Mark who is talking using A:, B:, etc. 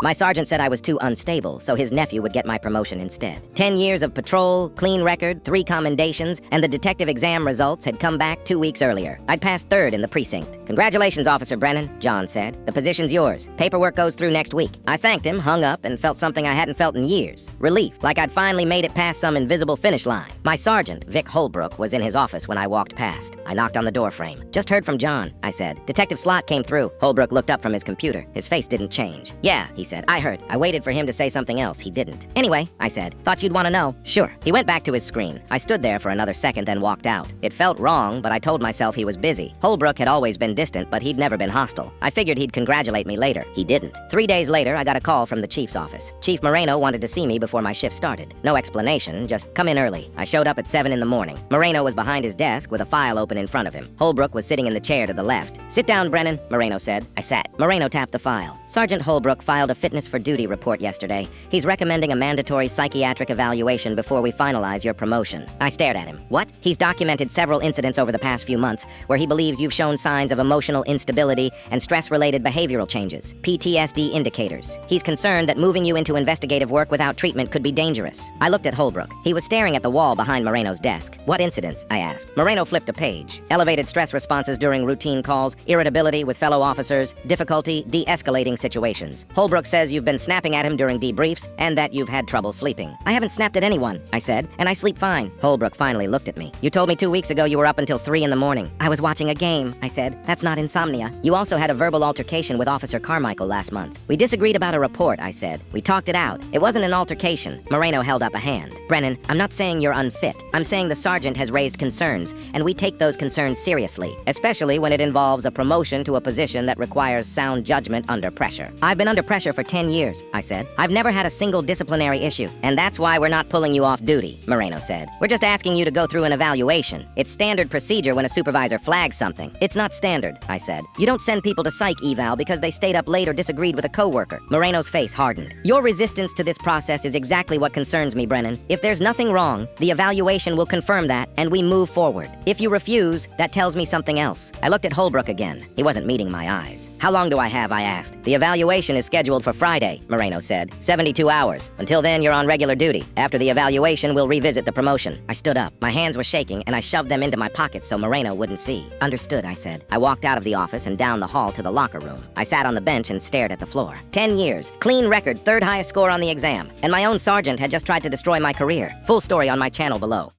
A: My sergeant said I was too unstable, so his nephew would get my promotion instead. 10 years of patrol, clean record, 3 commendations, and the detective exam results had come back 2 weeks earlier. I'd passed 3rd in the precinct. "Congratulations, Officer Brennan," John said. "The position's yours. Paperwork goes through next week." I thanked him, hung up, and felt something I hadn't felt in years. Relief, like I'd finally made it past some invisible finish line. My sergeant, Vic Holbrook, was in his office when I walked past. I knocked on the doorframe. "Just heard from John," I said. "Detective Slot came through." Holbrook looked up from his computer. His face didn't change. "Yeah," he said. "I heard." I waited for him to say something else. He didn't. "Anyway," I said. "Thought you'd want to know." "Sure." He went back to his screen. I stood there for another second, then walked out. It felt wrong, but I told myself he was busy. Holbrook had always been distant, but he'd never been hostile. I figured he'd congratulate me later. He didn't. 3 days later, I got a call from the chief's office. Chief Moreno wanted to see me before my shift started. No explanation, just come in early. I showed up at 7 in the morning. Moreno was behind his desk with a file open in front of him. Holbrook was sitting in the chair to the left. "Sit down, Brennan," Moreno said. I sat. Moreno tapped the file. "Sergeant Holbrook filed a fitness for duty report yesterday. He's recommending a mandatory psychiatric evaluation before we finalize your promotion." I stared at him. "What?" "He's documented several incidents over the past few months where he believes you've shown signs of emotional instability and stress-related behavioral changes, PTSD indicators. He's concerned that moving you into investigative work without treatment could be dangerous." I looked at Holbrook. He was staring at the wall behind Moreno's desk. "What incidents?" I asked. Moreno flipped a page. "Elevated stress responses during routine calls, irritability with fellow officers, difficulty de-escalating situations. Holbrook says you've been snapping at him during debriefs and that you've had trouble sleeping." "I haven't snapped at anyone," I said, "and I sleep fine." Holbrook finally looked at me. "You told me 2 weeks ago you were up until 3 in the morning." "I was watching a game," I said. "That's not insomnia." "You also had a verbal altercation with Officer Carmichael last month." "We disagreed about a report," I said. "We talked it out. It wasn't an altercation." Moreno held up a hand. "Brennan, I'm not saying you're unfit. I'm saying the sergeant has raised concerns, and we take those concerns seriously, especially when it involves a promotion to a position that requires sound judgment under pressure." "I've been under pressure for 10 years," I said. "I've never had a single disciplinary issue." "And that's why we're not pulling you off duty," Moreno said. "We're just asking you to go through an evaluation. It's standard procedure when a supervisor flags something." "It's not standard," I said. "You don't send people to psych eval because they stayed up late or disagreed with a coworker." Moreno's face hardened. "Your resistance to this process is exactly what concerns me, Brennan. If there's nothing wrong, the evaluation will confirm that, and we move forward. If you refuse, that tells me something else." I looked at Holbrook again. He wasn't meeting my eyes. "How long do I have?" I asked. "The evaluation is scheduled for Friday," Moreno said. 72 hours. Until then, you're on regular duty. After the evaluation, we'll revisit the promotion." I stood up. My hands were shaking, and I shoved them into my pockets so Moreno wouldn't see. "Understood," I said. I walked out of the office and down the hall to the locker room. I sat on the bench and stared at the floor. 10 years, clean record, 3rd highest score on the exam. And my own sergeant had just tried to destroy my career. Full story on my channel below.